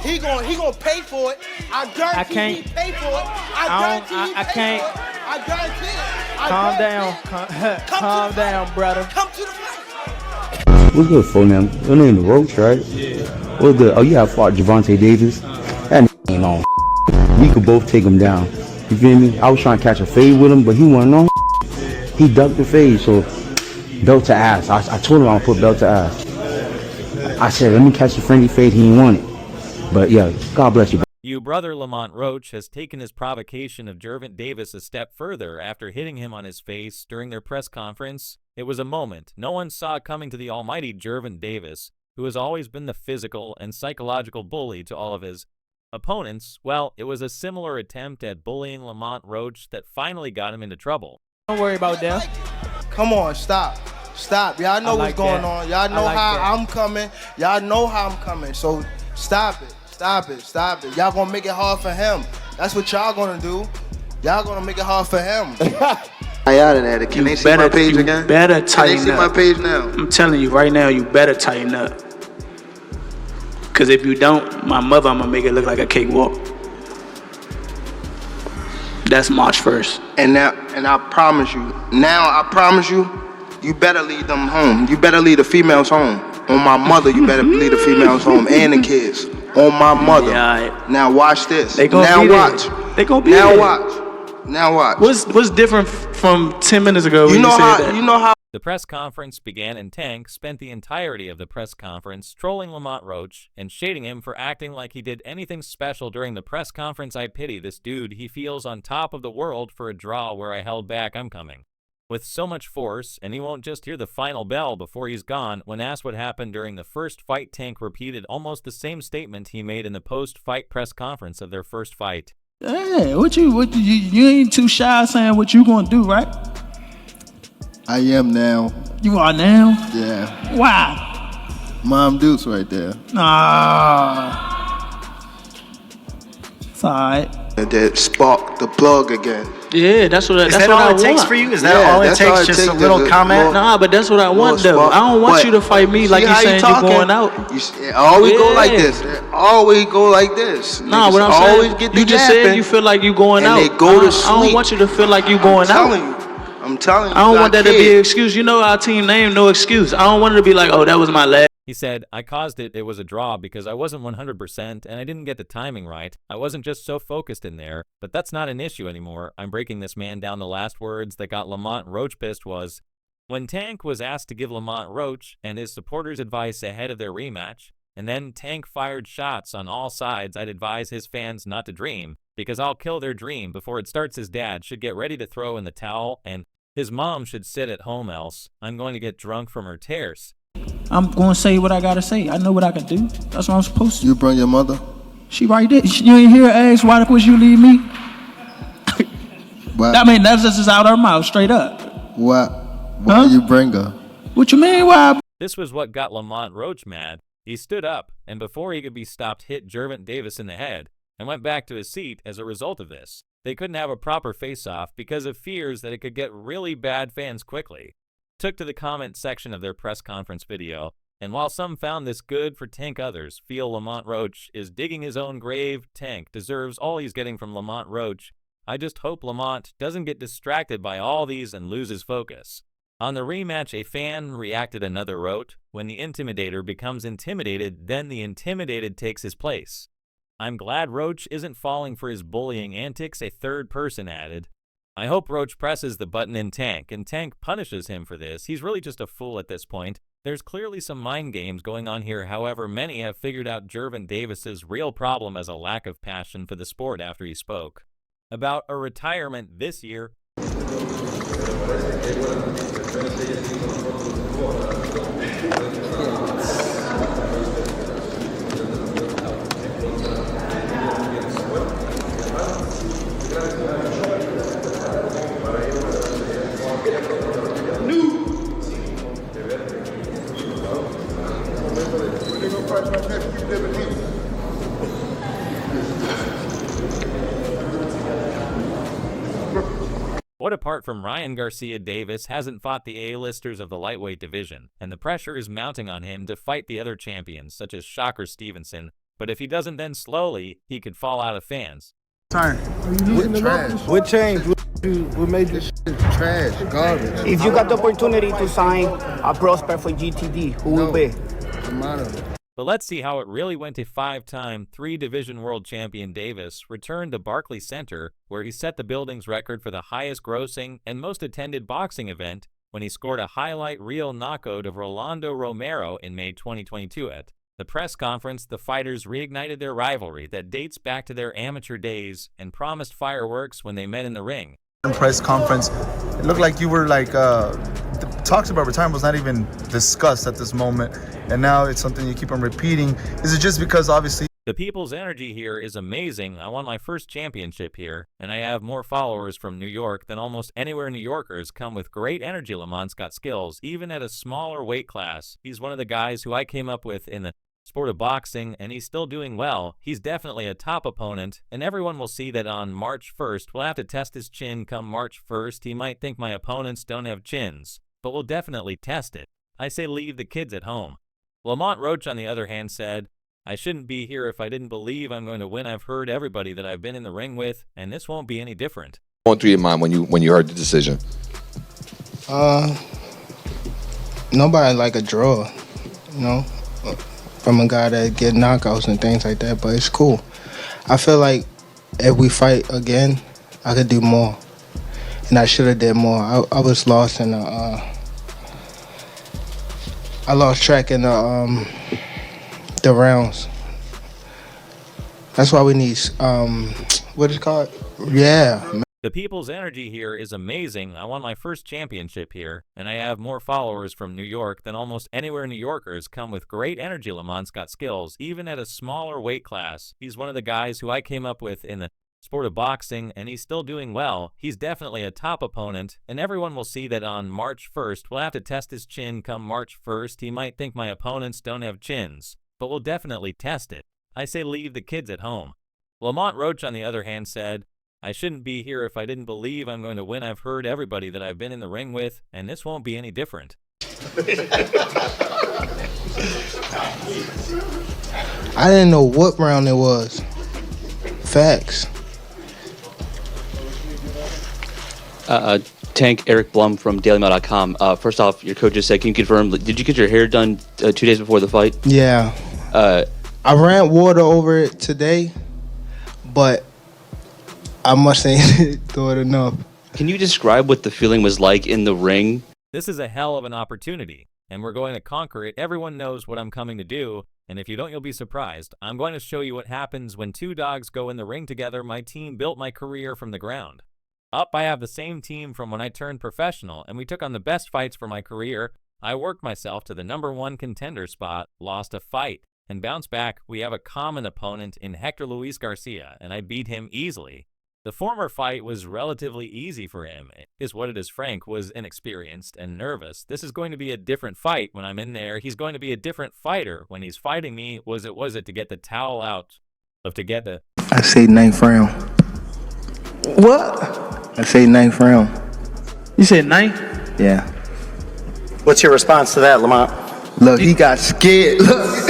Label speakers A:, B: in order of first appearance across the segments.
A: He gonna pay for it. I guarantee he pay for it. I guarantee I guarantee it.
B: Calm down. Calm down, brother.
A: Come to the fight.
C: What's good, for them? Your name is Roach, right?
B: Yeah.
C: What's good? Oh, you have fought Gervonta Davis? That ain't on. We could both take him down. You feel me? I was trying to catch a fade with him, but he wasn't on. He ducked the fade, so belt to ass. I told him I would put belt to ass. I said, let me catch the friendly fade. He didn't want it. But yeah, God bless you.
D: You brother Lamont Roach has taken his provocation of Gervonta Davis a step further after hitting him on his face during their press conference. It was a moment no one saw coming to the almighty Gervonta Davis, who has always been the physical and psychological bully to all of his opponents. Well, it was a similar attempt at bullying Lamont Roach that finally got him into trouble.
B: Don't worry about them.
A: Come on, stop. Y'all know what's going on. Y'all know how I'm coming. Y'all know how I'm coming. So stop it. Y'all gonna make it hard for him. That's what y'all gonna do. Y'all gonna make it hard for him.
E: I out of there. Can they see my page again?
F: Better tighten up.
E: Can they see my page now?
F: I'm telling you right now, you better tighten up. Cause if you don't, my mother, I'm gonna make it look like a cakewalk. That's March 1st.
E: And I promise you, you better lead them home. You better lead the females home. On my mother, you better lead the females home and the kids. On my mother.
F: Yeah,
E: now watch this.
F: They gonna
E: now
F: be
E: watch.
F: There. They gonna be
E: now
F: there.
E: watch. Now watch.
F: What's different from 10 minutes ago when you said that?
E: You know how.
D: The press conference began, and Tank spent the entirety of the press conference trolling Lamont Roach and shading him for acting like he did anything special during the press conference. I pity this dude. He feels on top of the world for a draw where I held back. I'm coming with so much force, and he won't just hear the final bell before he's gone. When asked what happened during the first fight, Tank repeated almost the same statement he made in the post-fight press conference of their first fight.
G: Hey, you ain't too shy saying what you gonna do, right?
H: I am now.
G: You are now?
H: Yeah.
G: Why?
H: Mom Deuce right there.
G: Nah. It's alright.
E: That spark the plug again.
F: Yeah, that's what I want.
I: Is that all it takes for you? Is that all it takes? Just a little comment?
F: Nah, but that's what I want, though. I don't want you to fight me like you saying you're going out.
E: It always go like this. It always go like this.
F: Nah, what I'm saying, you just said you feel like you going out.
E: And they go to sleep.
F: I don't want you to feel like you going out.
E: I'm telling you.
F: I don't want that to be an excuse. You know our team name, no excuse. I don't want it to be like, oh, that was my last.
D: He said, I caused it was a draw because I wasn't 100% and I didn't get the timing right. I wasn't just so focused in there, but that's not an issue anymore. I'm breaking this man down. The last words that got Lamont Roach pissed was, when Tank was asked to give Lamont Roach and his supporters advice ahead of their rematch, and then Tank fired shots on all sides, I'd advise his fans not to dream, because I'll kill their dream before it starts. His dad should get ready to throw in the towel, and his mom should sit at home, else I'm going to get drunk from her tears.
G: I'm going to say what I got to say. I know what I can do. That's what I'm supposed to.
H: You bring your mother?
G: She right there. You ain't hear her ask, why the fuck you leave me?
H: What?
G: I mean, that's just out her mouth, straight up.
H: What? Why you bring her?
G: What you mean, why?
D: This was what got Lamont Roach mad. He stood up, and before he could be stopped, hit Gervonta Davis in the head, and went back to his seat as a result of this. They couldn't have a proper face-off because of fears that it could get really bad fans quickly. Took to the comment section of their press conference video, and while some found this good for Tank, others feel Lamont Roach is digging his own grave. Tank deserves all he's getting from Lamont Roach. I just hope Lamont doesn't get distracted by all these and lose his focus. On the rematch, a fan reacted. Another wrote, when the intimidator becomes intimidated, then the intimidated takes his place. I'm glad Roach isn't falling for his bullying antics, a third person added. I hope Roach presses the button in Tank, and Tank punishes him for this. He's really just a fool at this point. There's clearly some mind games going on here. However, many have figured out Gervonta Davis's real problem as a lack of passion for the sport after he spoke about a retirement this year. What apart from Ryan Garcia, Davis hasn't fought the A-listers of the lightweight division, and the pressure is mounting on him to fight the other champions such as Shocker Stevenson, But if he doesn't, then slowly, he could fall out of fans.
A: Turn.
J: What changed? What made you?
A: Trash, garbage.
K: If you got the opportunity to sign a prospect for GTD, who will be?
D: But let's see how it really went to 5-time, 3-division world champion Davis returned to Barclays Center, where he set the building's record for the highest grossing and most attended boxing event when he scored a highlight reel knockout of Rolando Romero in May 2022 at the press conference. The fighters reignited their rivalry that dates back to their amateur days and promised fireworks when they met in the ring.
L: Press conference, it looked like you were like the talks about retirement was not even discussed at this moment, and now it's something you keep on repeating. Is it just because obviously
D: the people's energy here is amazing? I won my first championship here, and I have more followers from New York than almost anywhere. New Yorkers come with great energy. Lamont's got skills, even at a smaller weight class. He's one of the guys who I came up with in the sport of boxing, and he's still doing well. He's definitely a top opponent, and everyone will see that on March 1st. We'll have to test his chin come March 1st. He might think my opponents don't have chins, but we'll definitely test it. I say leave the kids at home. Lamont Roach, on the other hand, said, I shouldn't be here if I didn't believe I'm going to win. I've heard everybody that I've been in the ring with, and this won't be any different.
M: Going through your mind when you heard the decision?
A: Nobody like a draw, you know, from a guy that get knockouts and things like that, but it's cool. I feel like if we fight again, I could do more, and I should have did more. I was lost in the, I lost track in the rounds. That's why we need, what is it called? Yeah.
D: The people's energy here is amazing. I won my first championship here, and I have more followers from New York than almost anywhere. New Yorkers come with great energy. Lamont's got skills, even at a smaller weight class. He's one of the guys who I came up with in the sport of boxing, and he's still doing well. He's definitely a top opponent, and everyone will see that on March 1st. We'll have to test his chin come March 1st. He might think my opponents don't have chins, but we'll definitely test it. I say leave the kids at home. Lamont Roach, on the other hand, said, I shouldn't be here if I didn't believe I'm going to win. I've heard everybody that I've been in the ring with, and this won't be any different.
A: I didn't know what round it was. Facts.
N: Tank Eric Blum from DailyMail.com. First off, your coach just said, can you confirm, did you get your hair done 2 days before the fight?
A: Yeah. I ran water over it today, but I must ain't do it enough.
N: Can you describe what the feeling was like in the ring?
D: This is a hell of an opportunity, and we're going to conquer it. Everyone knows what I'm coming to do, and if you don't, you'll be surprised. I'm going to show you what happens when two dogs go in the ring together. My team built my career from the ground up. I have the same team from when I turned professional, and we took on the best fights for my career. I worked myself to the #1 contender spot, lost a fight, and bounced back. We have a common opponent in Hector Luis Garcia, and I beat him easily. The former fight was relatively easy for him, is what it is. Frank was inexperienced and nervous. This is going to be a different fight when I'm in there. He's going to be a different fighter when he's fighting me. Was it to get the towel out of to get the...
A: I say 9th round.
G: What?
A: I say 9th round.
G: You said 9th?
A: Yeah.
I: What's your response to that, Lamont?
A: Look, he got scared. Look.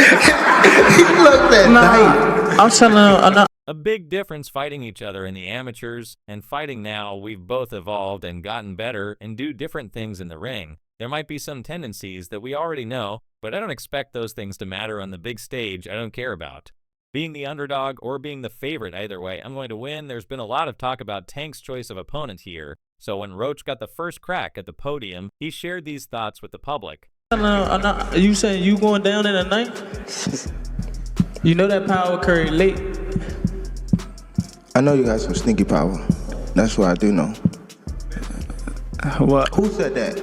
A: He looked at night.
G: I'm telling him,
D: A big difference fighting each other in the amateurs and fighting now. We've both evolved and gotten better and do different things in the ring. There might be some tendencies that we already know, but I don't expect those things to matter on the big stage. I don't care about being the underdog or being the favorite. Either way, I'm going to win. There's been a lot of talk about Tank's choice of opponent here. So when Roach got the first crack at the podium, he shared these thoughts with the public.
G: you saying you going down in the night? You know that power curry late.
A: I know you got some sneaky power. That's what I do know.
G: What?
A: Who said that?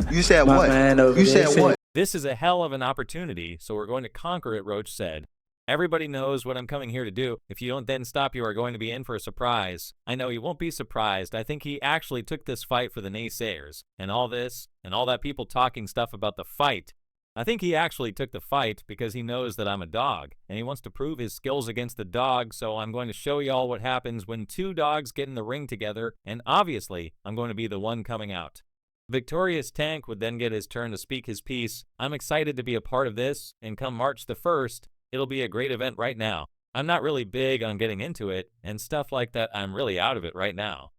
A: You said what? You said what?
D: This is a hell of an opportunity, so we're going to conquer it, Roach said. Everybody knows what I'm coming here to do. If you don't then stop, you are going to be in for a surprise. I know you won't be surprised. I think he actually took this fight for the naysayers and all this and all that people talking stuff about the fight. I think he actually took the fight because he knows that I'm a dog, and he wants to prove his skills against the dog, so I'm going to show you all what happens when two dogs get in the ring together, and obviously, I'm going to be the one coming out. Victorious Tank would then get his turn to speak his piece. I'm excited to be a part of this, and come March the 1st, It'll be a great event right now. I'm not really big on getting into it, and stuff like that, I'm really out of it right now.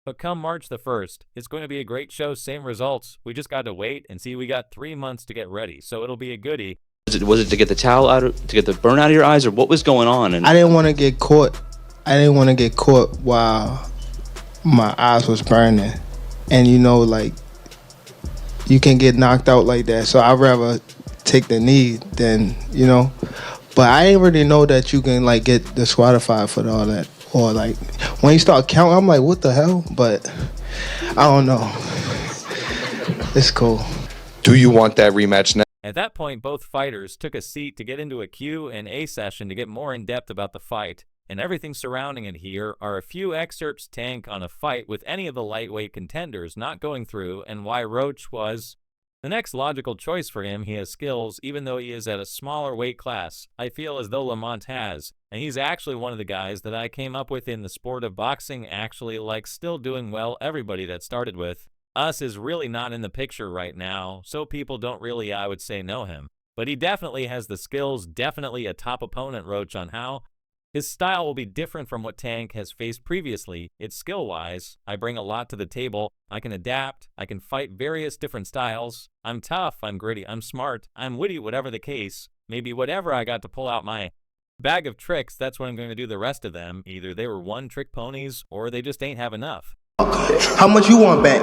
D: But come March the 1st, it's going to be a great show, same results. We just got to wait and see. We got 3 months to get ready, so it'll be a goodie.
N: Was it to get the towel out, to get the burn out of your eyes, or what was going on? And
E: I didn't want to get caught. I didn't want to get caught while my eyes was burning. And you know, like, you can get knocked out like that. So I'd rather take the knee than, you know. But I didn't really know that you can, like, get disqualified for all that. Or, like, when you start counting, I'm like, what the hell? But I don't know. It's cool.
M: Do you want that rematch now?
D: At that point, both fighters took a seat to get into a Q&A session to get more in-depth about the fight, and everything surrounding it. Here are a few excerpts Tank on a fight with any of the lightweight contenders not going through, and why Roach was the next logical choice for him. He has skills, even though he is at a smaller weight class. I feel as though Lamont has, and he's actually one of the guys that I came up with in the sport of boxing, actually, like, still doing well. Everybody that started with us is really not in the picture right now, so people don't really, I would say, know him. But he definitely has the skills, definitely a top opponent, Roach, on how his style will be different from what Tank has faced previously. It's skill-wise. I bring a lot to the table. I can adapt. I can fight various different styles. I'm tough. I'm gritty. I'm smart. I'm witty, whatever the case. Maybe whatever I got to pull out my bag of tricks, that's what I'm going to do the rest of them. Either they were one-trick ponies or they just ain't have enough.
E: How much you want back?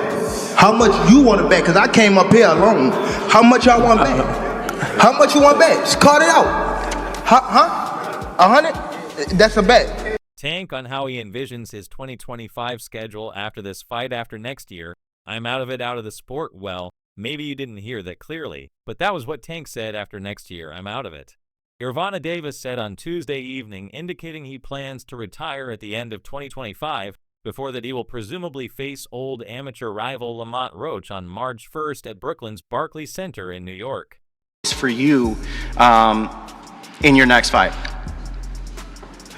E: How much you want to bet? Because I came up here alone. How much y'all want back? How much you want back? Just call it out. Huh? 100? That's a bet.
D: Tank on how he envisions his 2025 schedule after this fight after next year. I'm out of it, out of the sport. Well, maybe you didn't hear that clearly, but that was what Tank said after next year. I'm out of it. Gervonta Davis said on Tuesday evening, indicating he plans to retire at the end of 2025. Before that, he will presumably face old amateur rival Lamont Roach on March 1st at Brooklyn's Barclays Center in New York.
I: For you, in your next fight?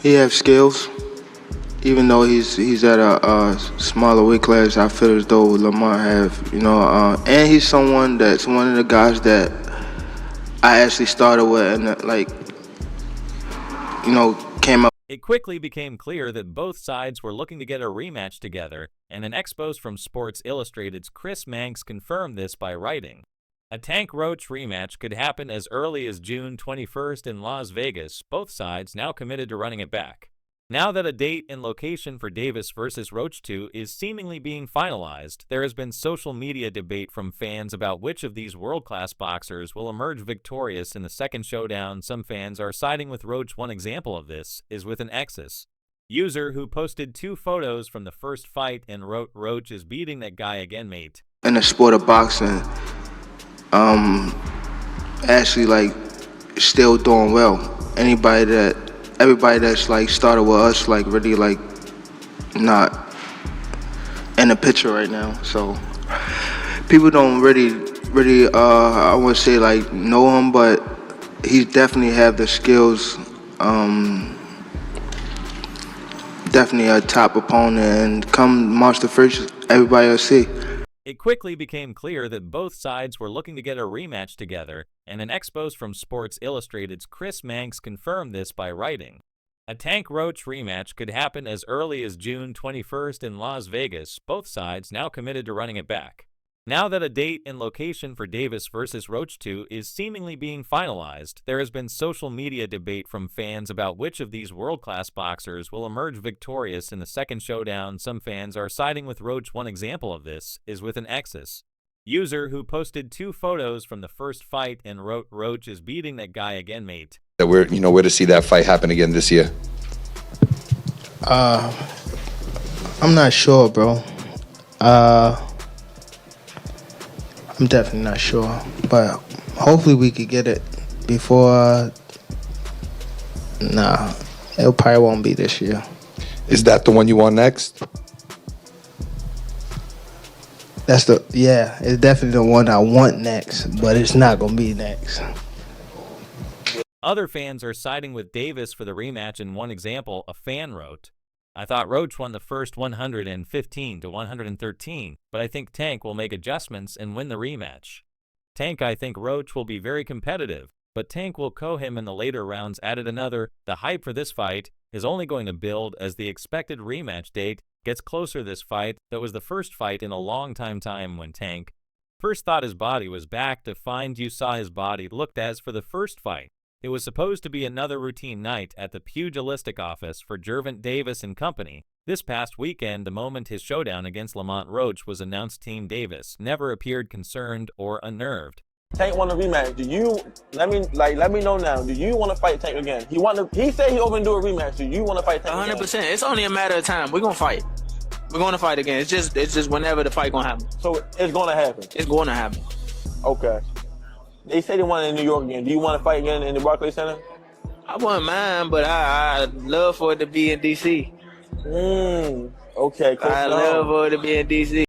E: He has skills. Even though he's at a smaller weight class, I feel as though Lamont have, you know, and he's someone that's one of the guys that I actually started with and, like, you know, came up.
D: It quickly became clear that both sides were looking to get a rematch together, and an expose from Sports Illustrated's Chris Manx confirmed this by writing, "A Tank Roach rematch could happen as early as June 21st in Las Vegas, both sides now committed to running it back." Now that a date and location for Davis versus Roach 2 is seemingly being finalized, there has been social media debate from fans about which of these world-class boxers will emerge victorious in the second showdown. Some fans are siding with Roach. One example of this is with an Exus user who posted 2 photos from the first fight and wrote, "Roach is beating that guy again, mate."
E: In the sport of boxing, actually, like, still doing well. Everybody that's, like, started with us, like, really, like, not in the picture right now. So people don't really, I would say, like, know him, but he definitely have the skills. Definitely a top opponent, and come March the 1st, everybody will see.
D: It quickly became clear that both sides were looking to get a rematch together, and an expose from Sports Illustrated's Chris Manx confirmed this by writing, "A Tank Roach rematch could happen as early as June 21st in Las Vegas, both sides now committed to running it back." Now that a date and location for Davis versus Roach 2 is seemingly being finalized, there has been social media debate from fans about which of these world-class boxers will emerge victorious in the second showdown. Some fans are siding with Roach. One example of this is with an Exus user who posted 2 photos from the first fight and wrote, "Roach is beating that guy again, mate."
M: That we're to see that fight happen again this year.
E: I'm not sure, bro. I'm definitely not sure, but hopefully we could get it before. Nah, it probably won't be this year.
M: Is that the one you want next?
E: It's definitely the one I want next, but it's not gonna be next.
D: Other fans are siding with Davis for the rematch. In one example, a fan wrote, "I thought Roach won the first 115 to 113, but I think Tank will make adjustments and win the rematch. Tank, I think Roach will be very competitive, but Tank will KO him in the later rounds added another. The hype for this fight is only going to build as the expected rematch date gets closer. This fight that was the first fight in a long time when Tank first thought his body was back to find you saw his body looked as for the first fight. It was supposed to be another routine night at the pugilistic office for Gervonta Davis and company. This past weekend, the moment his showdown against Lamont Roach was announced, Team Davis never appeared concerned or unnerved.
O: Tank want a rematch. Do you let me know now? Do you want to fight Tank again? He said he open to do a rematch. Do you want to fight Tank
G: 100%.
O: again?
G: It's only a matter of time. We're gonna fight. We're gonna fight again. It's just whenever the fight gonna happen.
O: So it's gonna happen.
G: It's gonna happen.
O: Okay. They say they want it in New York again. Do you want to fight again in the Barclays Center?
G: I wouldn't mind, but I'd love for it to be in DC.
O: Okay.
G: I love for it to be in DC.